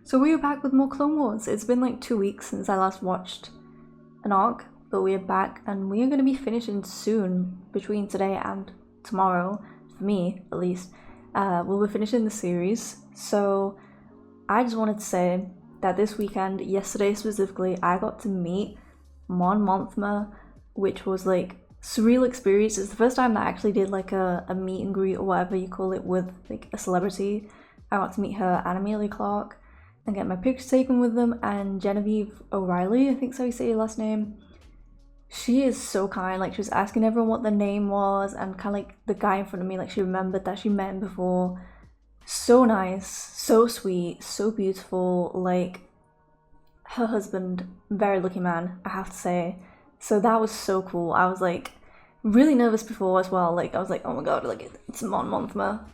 So we are back with more Clone Wars. It's been like 2 weeks since I last watched an arc, but we are back and we are going to be finishing soon, between today and tomorrow, for me at least. We'll be finishing the series. So I just wanted to say that this weekend, yesterday specifically, I got to meet Mon Mothma, which was like surreal experience. It's the first time that I actually did like a meet and greet or whatever you call it with like a celebrity. I got to meet her and Amelia Clark and get my picture taken with them, and Genevieve O'Reilly, I think so you say your last name. She is so kind. Like, she was asking everyone what their name was, and kind of like the guy in front of me, like she remembered that she met him before. So nice, so sweet, so beautiful. Like, her husband, very lucky man, I have to say. So that was so cool. I was like really nervous before as well. Like, I was like, oh my god, like it's Mon Mothma.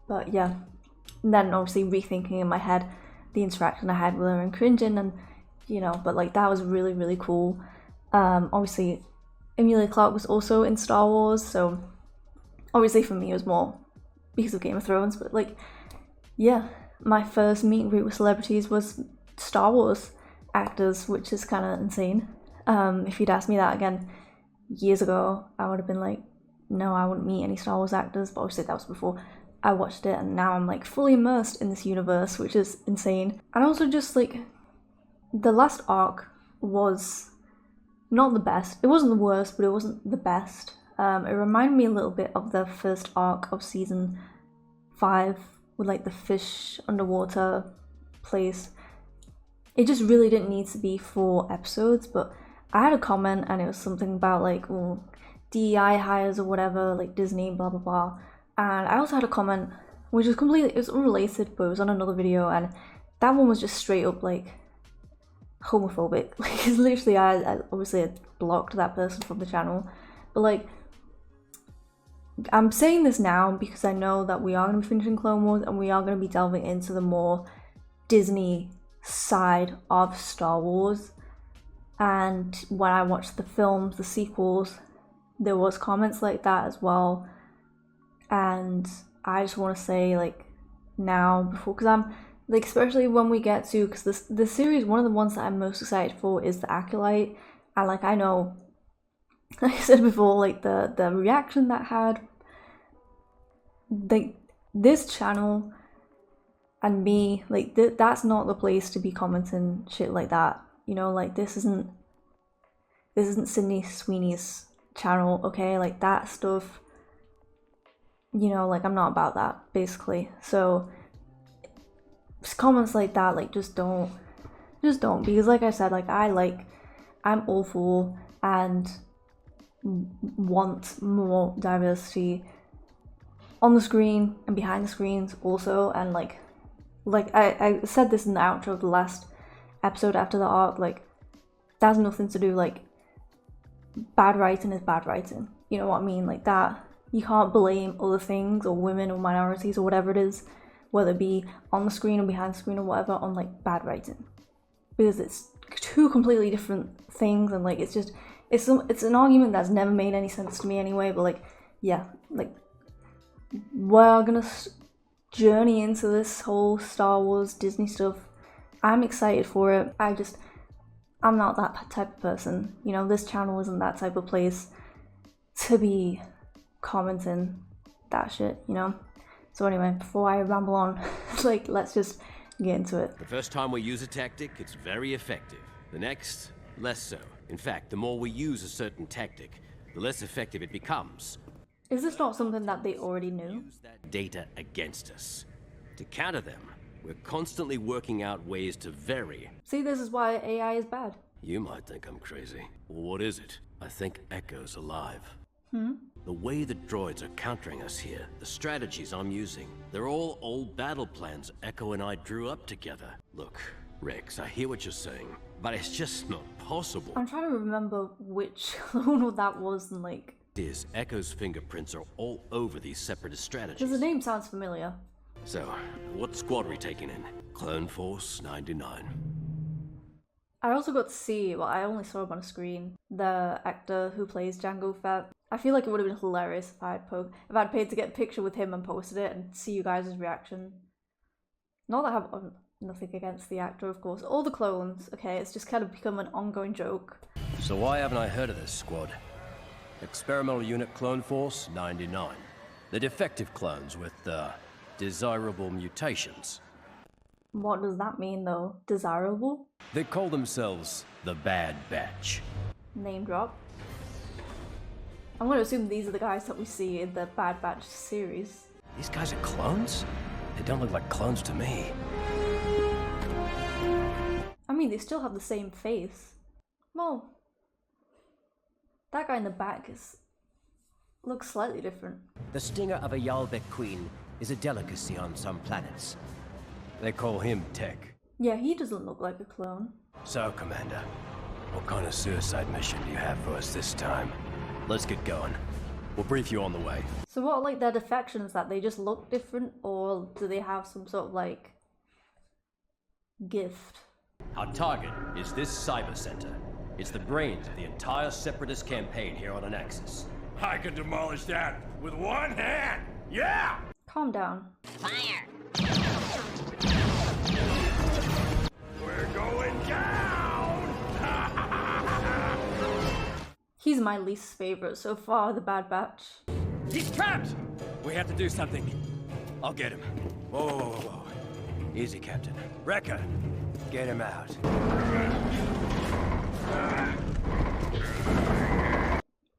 But yeah, and then obviously rethinking in my head the interaction I had with her and cringing, and you know, but like that was really, really cool. Obviously Emilia Clarke was also in Star Wars, so obviously for me it was more because of Game of Thrones, but like, yeah, my first meet and greet with celebrities was Star Wars actors, which is kind of insane. If you'd asked me that again years ago, I would have been like, no, I wouldn't meet any Star Wars actors, but obviously that was before I watched it, and now I'm like fully immersed in this universe, which is insane. And also just like, the last arc was not the best. It wasn't the worst, but it wasn't the best. It reminded me a little bit of the first arc of season 5 with like the fish underwater place. It just really didn't need to be 4 episodes, but I had a comment and it was something about like, well, DEI hires or whatever, like Disney, blah blah blah. And I also had a comment which was completely, it was unrelated, but it was on another video, and that one was just straight up like homophobic. Like, it's literally, I obviously had blocked that person from the channel, but like, I'm saying this now because I know that we are going to be finishing Clone Wars and we are going to be delving into the more Disney side of Star Wars. And when I watched the films, the sequels, there was comments like that as well. And I just want to say, like, now, before, because I'm like, especially when we get to, because this series, one of the ones that I'm most excited for is the Acolyte. And like, I know, like I said before, like the reaction that had, like, this channel and me, like, that's not the place to be commenting shit like that, you know. Like, this isn't Sydney Sweeney's channel, okay? Like, that stuff, you know, like, I'm not about that, basically. So comments like that, like, just don't, because like I said, like, I'm all for and want more diversity on the screen and behind the screens also. And like I said this in the outro of the last episode after the arc, like, that has nothing to do, like, bad writing is bad writing, you know what I mean? Like, that, you can't blame other things or women or minorities or whatever it is, whether it be on the screen or behind the screen or whatever, on like bad writing, because it's two completely different things. And like, it's just, it's an argument that's never made any sense to me anyway. But like, yeah, like, we're gonna journey into this whole Star Wars Disney stuff. I'm excited for it. I'm not that type of person, you know. This channel isn't that type of place to be commenting that shit, you know. So anyway, before I ramble on, like, let's just get into it. The first time we use a tactic, it's very effective. The next, less so. In fact, the more we use a certain tactic, the less effective it becomes. Is this not something that they already knew? Use that data against us. To counter them, we're constantly working out ways to vary. See, this is why AI is bad. You might think I'm crazy. Well, what is it? I think Echo's alive. The way the droids are countering us here, the strategies I'm using, they're all old battle plans Echo and I drew up together. Look, Rex, I hear what you're saying, but it's just not possible. I'm trying to remember which clone that was, and like, Echo's fingerprints are all over these separatist strategies. because the name sounds familiar. So, what squad are we taking in? Clone Force 99. I also got to see, well, I only saw him on a screen, the actor who plays Jango Fett. I feel like it would have been hilarious if I'd paid to get a picture with him and posted it and see you guys' reaction. Not that I have Nothing against the actor, of course. All the clones, okay, it's just kind of become an ongoing joke. So why haven't I heard of this squad? Experimental Unit Clone Force 99. The defective clones with, desirable mutations. What does that mean, though? Desirable? They call themselves the Bad Batch. Name drop. I'm gonna assume these are the guys that we see in the Bad Batch series. These guys are clones? They don't look like clones to me. I mean, they still have the same face. Well, that guy in the back looks slightly different. The stinger of a Yalbek queen is a delicacy on some planets. They call him Tech. Yeah, he doesn't look like a clone. So, Commander, what kind of suicide mission do you have for us this time? Let's get going. We'll brief you on the way. So what are, like, their defections, that they just look different, or do they have some sort of, like, gift? Our target is this cyber center. It's the brains of the entire Separatist campaign here on Anaxis. I can demolish that with one hand! Yeah! Calm down. Fire! We're going down! He's my least favorite so far, the Bad Batch. He's trapped! We have to do something. I'll get him. Whoa, whoa, whoa, whoa. Easy, Captain. Wrecker, get him out.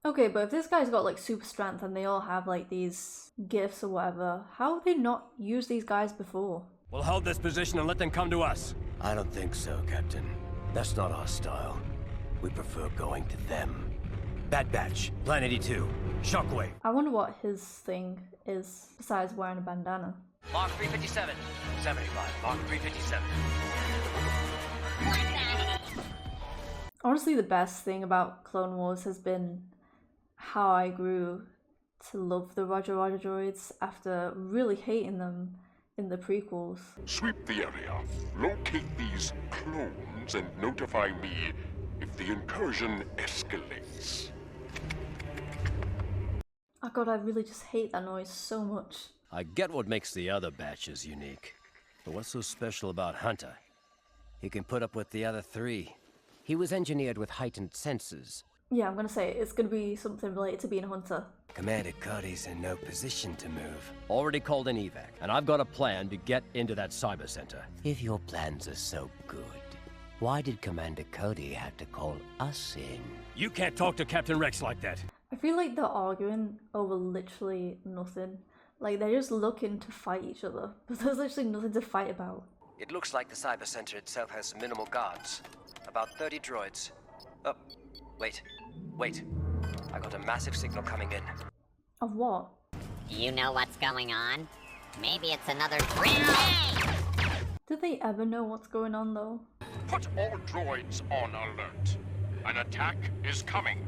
Okay, but if this guy's got, like, super strength and they all have, like, these gifts or whatever, how have they not used these guys before? We'll hold this position and let them come to us. I don't think so, Captain. That's not our style. We prefer going to them. Bad Batch, Plan 82, Shockwave. I wonder what his thing is, besides wearing a bandana. Mark 357, 75, Mark 357. Honestly, the best thing about Clone Wars has been how I grew to love the Roger Roger droids after really hating them in the prequels. Sweep the area, locate these clones, and notify me if the incursion escalates. Oh god, I really just hate that noise so much. I get what makes the other batches unique. But what's so special about Hunter? He can put up with the other three. He was engineered with heightened senses. Yeah, I'm gonna say it's gonna be something related to being a hunter. Commander Cody's in no position to move. Already called an evac, and I've got a plan to get into that cyber center. If your plans are so good, why did Commander Cody have to call us in? You can't talk to Captain Rex like that. I feel like they're arguing over literally nothing. Like, they're just looking to fight each other, but there's literally nothing to fight about. It looks like the cyber center itself has minimal guards. About 30 droids. Oh, wait. I got a massive signal coming in. Of what? Do you know what's going on? Maybe it's another grenade! Do they ever know what's going on, though? Put all droids on alert. An attack is coming.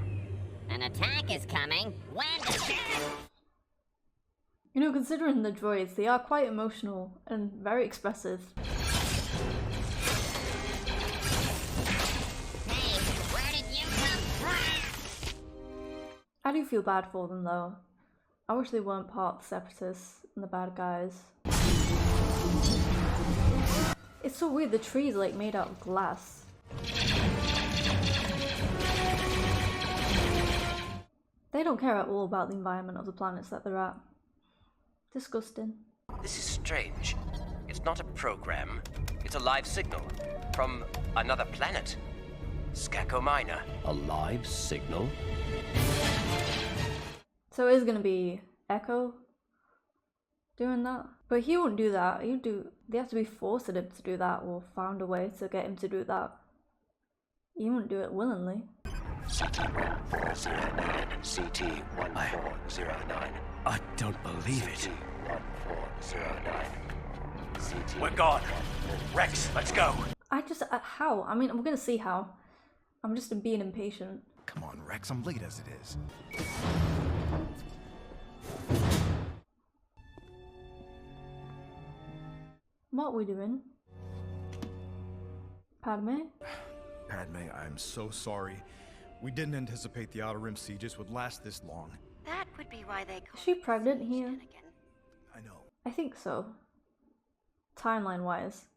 An attack is coming? When? You know, considering the droids, they are quite emotional and very expressive. Hey, where did you come from? I do feel bad for them, though. I wish they weren't part of the Separatists and the bad guys. It's so weird, the trees are like made out of glass. They don't care at all about the environment of the planets that they're at. Disgusting. This is strange. It's not a program. It's a live signal from another planet. Skako Minor. A live signal? So it is gonna be Echo doing that? But he wouldn't do that. They have to be forcing him to do that, or found a way to get him to do that. He wouldn't do it willingly. CT-1409. CT-1409. I don't believe it. CT-1409. We're gone. Rex, let's go. How? I mean, I'm gonna see how. I'm just being impatient. Come on, Rex, I'm late as it is. What are we doing? Padme? Padme, I'm so sorry. We didn't anticipate the Outer Rim sieges would last this long. That would be why they call Is she pregnant here? I know. I think so. Timeline wise.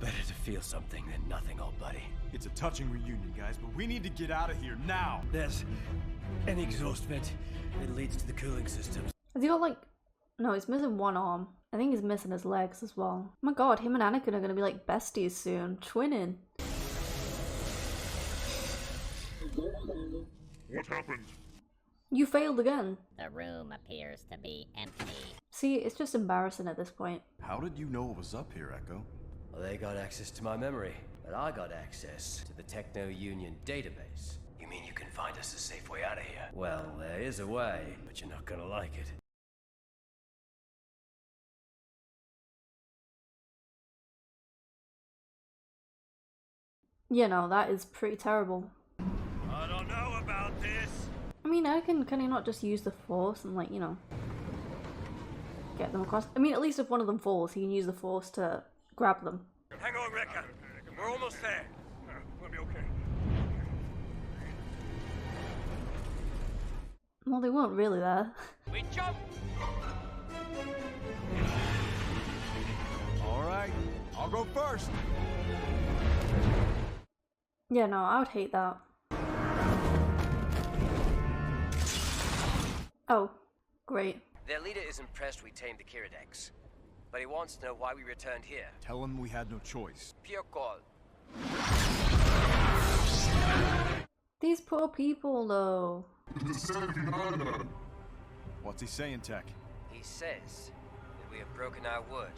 Better to feel something than nothing, old buddy. It's a touching reunion, guys, but we need to get out of here now. There's an exhaust vent. It leads to the cooling systems. Has he got like... No, he's missing one arm. I think he's missing his legs as well. Oh my god, him and Anakin are gonna be like besties soon. Twinning. What happened? You failed again. The room appears to be empty. See, it's just embarrassing at this point. How did you know what was up here, Echo? Well, they got access to my memory, but I got access to the Techno-Union database. You mean you can find us a safe way out of here? Well, there is a way, but you're not gonna like it. You know, that is pretty terrible. I don't know about this. I mean, can he not just use the Force and, like, you know, get them across? I mean, at least if one of them falls, he can use the Force to grab them. Hang on, Wrecker. We're almost there. We'll be okay. Well, they weren't really there. We jump! Alright, I'll go first. Yeah, no, I would hate that. Oh, great. Their leader is impressed we tamed the Kiridex, but he wants to know why we returned here. Tell him we had no choice. Pure call. These poor people, though. What's he saying, Tech? He says that we have broken our word.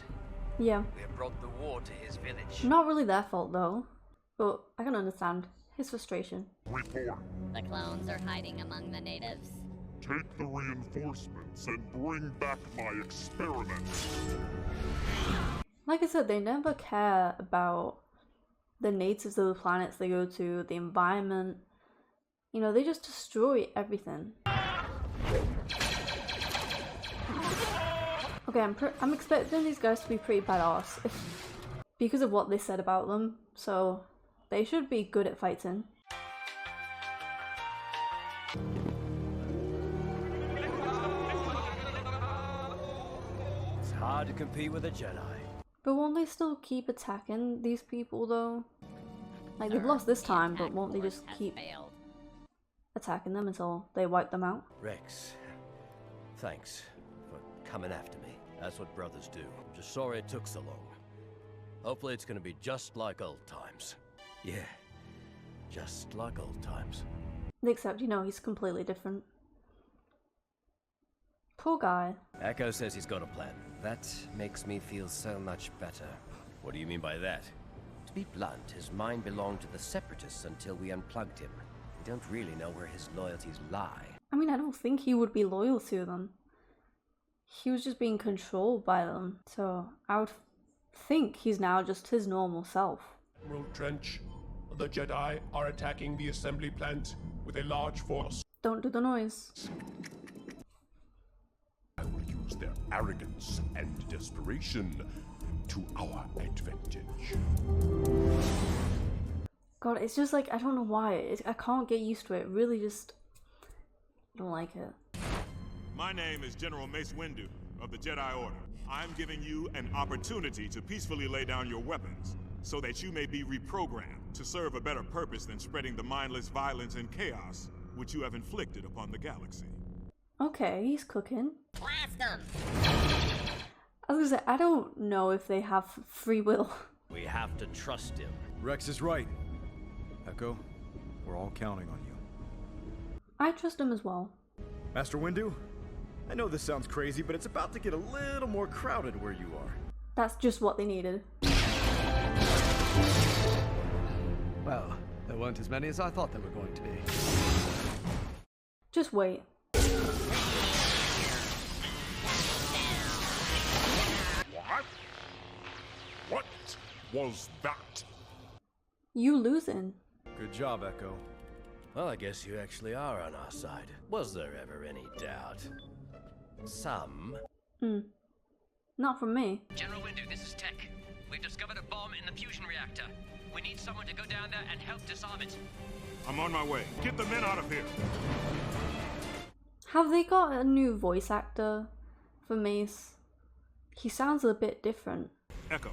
Yeah. We have brought the war to his village. Not really their fault, though. But I can understand his frustration. Report. The clones are hiding among the natives. Take the reinforcements and bring back my experiments. Like I said, they never care about the natives of the planets they go to, the environment. You know, they just destroy everything. Okay, I'm expecting these guys to be pretty badass because of what they said about them. So they should be good at fighting. It's hard to compete with a Jedi. But won't they still keep attacking these people though? Like they've lost this time, but won't they just keep attacking them until they wipe them out? Rex, thanks for coming after me. That's what brothers do. Just sorry it took so long. Hopefully it's gonna be just like old times. Yeah, just like old times. Except, you know, he's completely different. Poor guy. Echo says he's got a plan. That makes me feel so much better. What do you mean by that? To be blunt, his mind belonged to the Separatists until we unplugged him. We don't really know where his loyalties lie. I mean, I don't think he would be loyal to them. He was just being controlled by them. So I would think he's now just his normal self. Emerald Trench. The Jedi are attacking the assembly plant with a large force. Don't do the noise. I will use their arrogance and desperation to our advantage. God, it's just like, I don't know why. I can't get used to it. Really just... I don't like it. My name is General Mace Windu of the Jedi Order. I'm giving you an opportunity to peacefully lay down your weapons so that you may be reprogrammed to serve a better purpose than spreading the mindless violence and chaos which you have inflicted upon the galaxy. Okay, he's cooking. Blast them! I was gonna say, I don't know if they have free will. We have to trust him. Rex is right. Echo, we're all counting on you. I trust him as well. Master Windu, I know this sounds crazy, but it's about to get a little more crowded where you are. That's just what they needed. Well, there weren't as many as I thought there were going to be. Just wait. What? What was that? You losing. Good job, Echo. Well, I guess you actually are on our side. Was there ever any doubt? Some. Not from me. General Windu, this is Tech. We've discovered a bomb in the fusion reactor. We need someone to go down there and help disarm it. I'm on my way. Get the men out of here. Have they got a new voice actor for Mace? He sounds a bit different. Echo,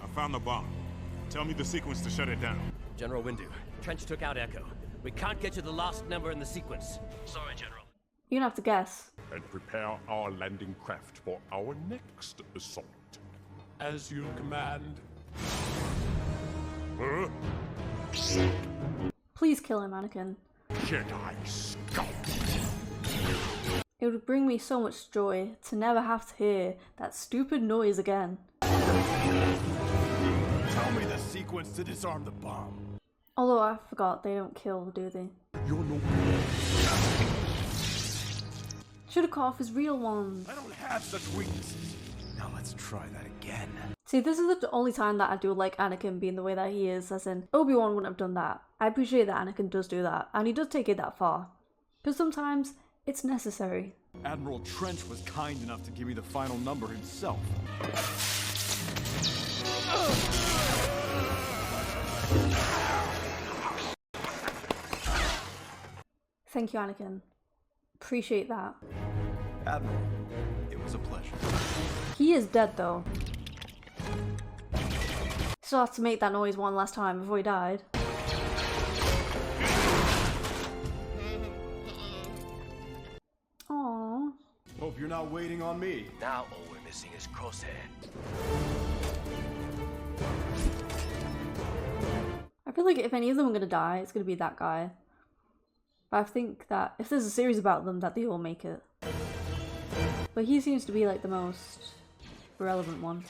I found the bomb. Tell me the sequence to shut it down. General Windu, Trench took out Echo. We can't get you the last number in the sequence. Sorry, General. You're gonna have to guess. And prepare our landing craft for our next assault. As you command. Huh? Please kill him, Anakin. Jedi scum. It would bring me so much joy to never have to hear that stupid noise again. Tell me the sequence to disarm the bomb. Although I forgot, they don't kill, do they? You're no. Should've cut off his real ones. I don't have such weaknesses. Now let's try that again. See, this is the only time that I do like Anakin being the way that he is, as in Obi-Wan wouldn't have done that. I appreciate that Anakin does do that, and he does take it that far. Because sometimes it's necessary. Admiral Trench was kind enough to give me the final number himself. Thank you, Anakin. Appreciate that. Admiral, it was a pleasure. He is dead though. Still have to make that noise one last time before he died. Aww. Hope you're not waiting on me. Now all we're missing is Crosshair. I feel like if any of them are gonna die, it's gonna be that guy. But I think that if there's a series about them, that they all make it. But he seems to be like the most relevant one.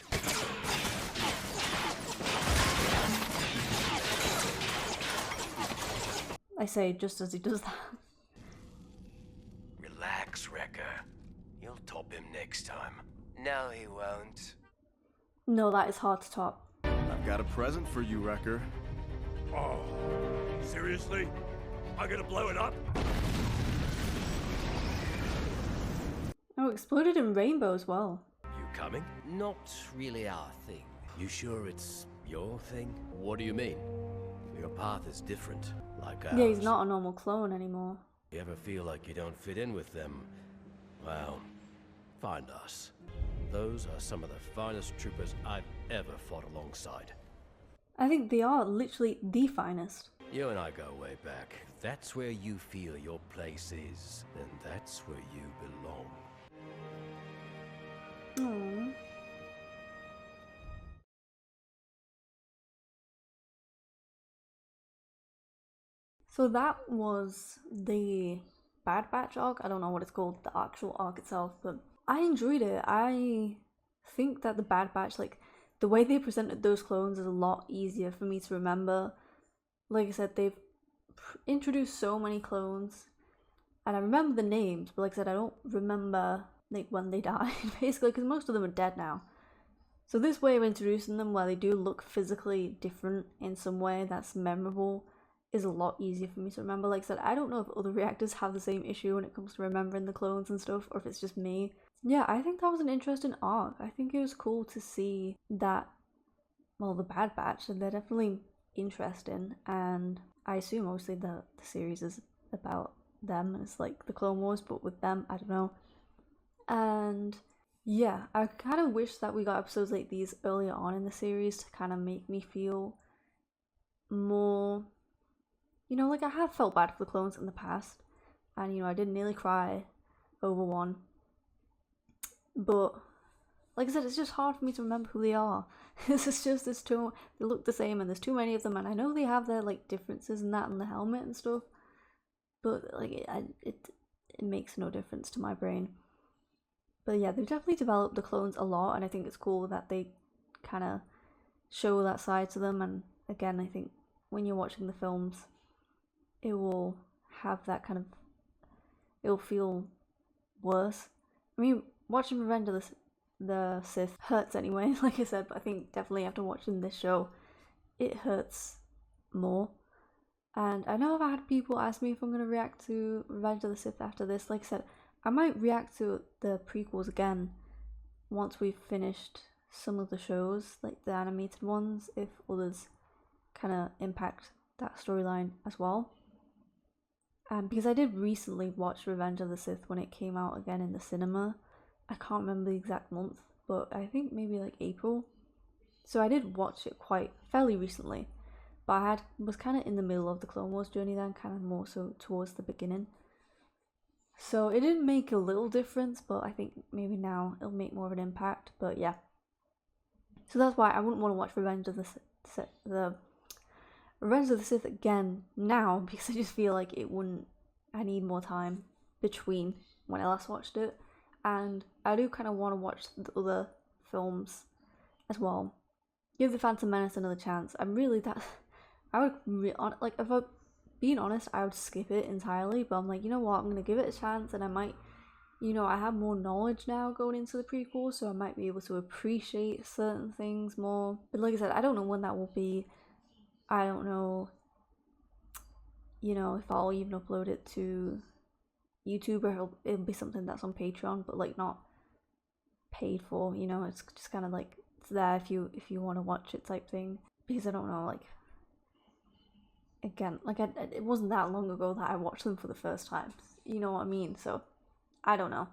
I say just as he does that. Relax, Wrecker. You'll top him next time. No, he won't. No, that is hard to top. I've got a present for you, Wrecker. Oh, seriously? I'm gonna blow it up? Oh, exploded in rainbow as well. You coming? Not really our thing. You sure it's your thing? What do you mean? Your path is different, like ours. Yeah, he's not a normal clone anymore. You ever feel like you don't fit in with them? Well, find us. Those are some of the finest troopers I've ever fought alongside. I think they are literally the finest. You and I go way back. If that's where you feel your place is, then that's where you belong. Aww. So that was the Bad Batch arc. I don't know what it's called, the actual arc itself, but I enjoyed it. I think that the Bad Batch, like, the way they presented those clones is a lot easier for me to remember. Like I said, they've introduced so many clones, and I remember the names, but like I said, I don't remember like when they died, basically, because most of them are dead now. So this way of introducing them, where they do look physically different in some way that's memorable, is a lot easier for me to remember. Like I said, I don't know if other reactors have the same issue when it comes to remembering the clones and stuff, or if it's just me. Yeah, I think that was an interesting arc. I think it was cool to see that, well, the Bad Batch, and they're definitely interesting, and I assume obviously the series is about them, and it's like the Clone Wars, but with them, I don't know. And yeah, I kind of wish that we got episodes like these earlier on in the series to kind of make me feel more, you know, like I have felt bad for the clones in the past, and you know, I did nearly cry over one, but like I said, it's just hard for me to remember who they are. It's just, there's too, they look the same and there's too many of them, and I know they have their like differences and that and the helmet and stuff, but like it makes no difference to my brain. But yeah, they've definitely developed the clones a lot, and I think it's cool that they kind of show that side to them. And again, I think when you're watching the films, it will have that kind of, it'll feel worse. I mean, watching Revenge of the Sith hurts anyway, like I said, but I think definitely after watching this show, it hurts more. And I know I've had people ask me if I'm going to react to Revenge of the Sith after this. Like I said, I might react to the prequels again once we've finished some of the shows, like the animated ones, if others kind of impact that storyline as well. Because I did recently watch Revenge of the Sith when it came out again in the cinema. I can't remember the exact month, but I think maybe like April. So I did watch it quite fairly recently, but was kind of in the middle of the Clone Wars journey then, kind of more so towards the beginning. So it didn't make a little difference, but I think maybe now it'll make more of an impact. But yeah, so that's why I wouldn't want to watch Revenge of the Sith again now, because I just feel like it wouldn't. I need more time between when I last watched it, and I do kind of want to watch the other films as well. Give The Phantom Menace another chance. I'm really that. I would like, if I'm being honest, I would skip it entirely. But I'm like, you know what? I'm gonna give it a chance, and I might, you know, I have more knowledge now going into the prequel, so I might be able to appreciate certain things more. But like I said, I don't know when that will be. I don't know, you know, if I'll even upload it to YouTube, or it'll be something that's on Patreon, but like not paid for, you know. It's just kind of like, it's there if you want to watch it type thing, because I don't know, like, again, like it wasn't that long ago that I watched them for the first time, you know what I mean? So I don't know.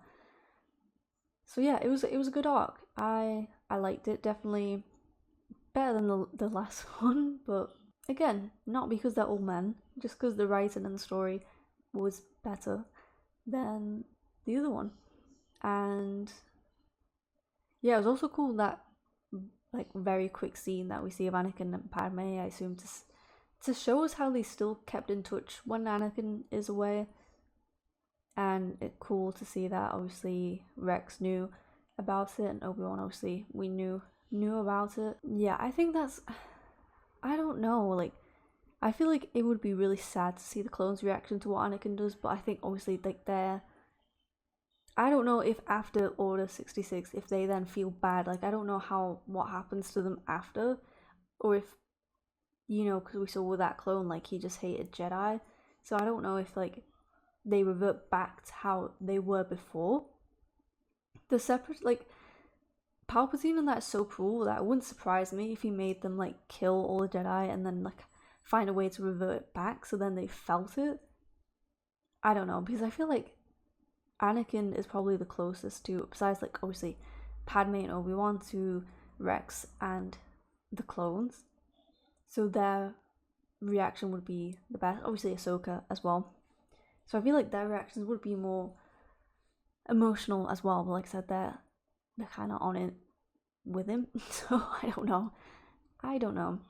So yeah, it was a good arc. I liked it, definitely better than the last one, but again, not because they're all men, just because the writing and the story was better than the other one. And yeah, it was also cool that, like, very quick scene that we see of Anakin and Padme, I assume to show us how they still kept in touch when Anakin is away. And it's cool to see that obviously Rex knew about it, and Obi-Wan obviously we knew about it. Yeah, I think that's, I don't know, like, I feel like it would be really sad to see the clones' reaction to what Anakin does, but I think obviously, like, I don't know if after Order 66, if they then feel bad, like, I don't know what happens to them after, or if, you know, because we saw with that clone, like, he just hated Jedi, so I don't know if, like, they revert back to how they were before. The separate, like, Palpatine and that's so cool that it wouldn't surprise me if he made them, like, kill all the Jedi and then, like, find a way to revert it back so then they felt it. I don't know, because I feel like Anakin is probably the closest to, besides, like, obviously Padme and Obi-Wan, to Rex and the clones. So their reaction would be the best. Obviously Ahsoka as well. So I feel like their reactions would be more emotional as well. But like I said, they're kind of on it with him. So I don't know.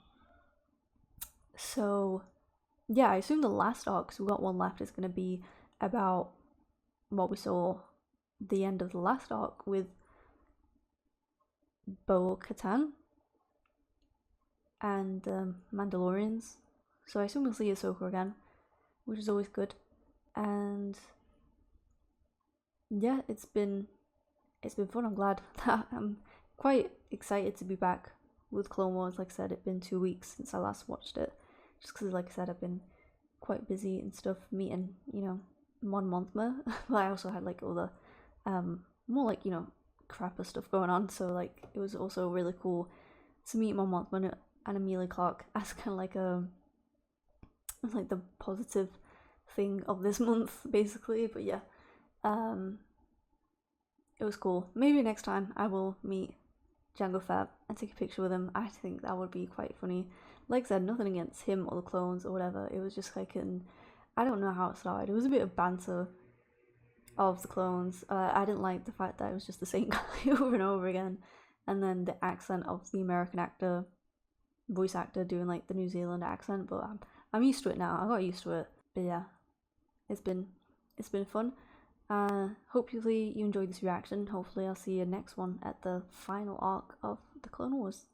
So yeah, I assume the last arc, so we've got one left, is going to be about what we saw the end of the last arc with Bo-Katan and Mandalorians. So I assume we'll see Ahsoka again, which is always good. And yeah, it's been fun. I'm glad that I'm quite excited to be back with Clone Wars. Like I said, it's been 2 weeks since I last watched it, just because, like I said, I've been quite busy and stuff, meeting, you know, Mon Mothma, but I also had, like, other more, like, you know, crapper stuff going on, so, like, it was also really cool to meet Mon Mothma and Emilia Clarke as kind of like like the positive thing of this month, basically. But yeah, it was cool. Maybe next time I will meet Jango Fett and take a picture with him. I think that would be quite funny. Like I said, nothing against him or the clones or whatever. It was just like I don't know how it started. It was a bit of banter of the clones. I didn't like the fact that it was just the same guy over and over again, and then the accent of the American voice actor doing, like, the New Zealand accent. But I'm used to it now. I got used to it. But yeah, it's been fun. Hopefully you enjoyed this reaction. Hopefully I'll see you next one at the final arc of the Clone Wars.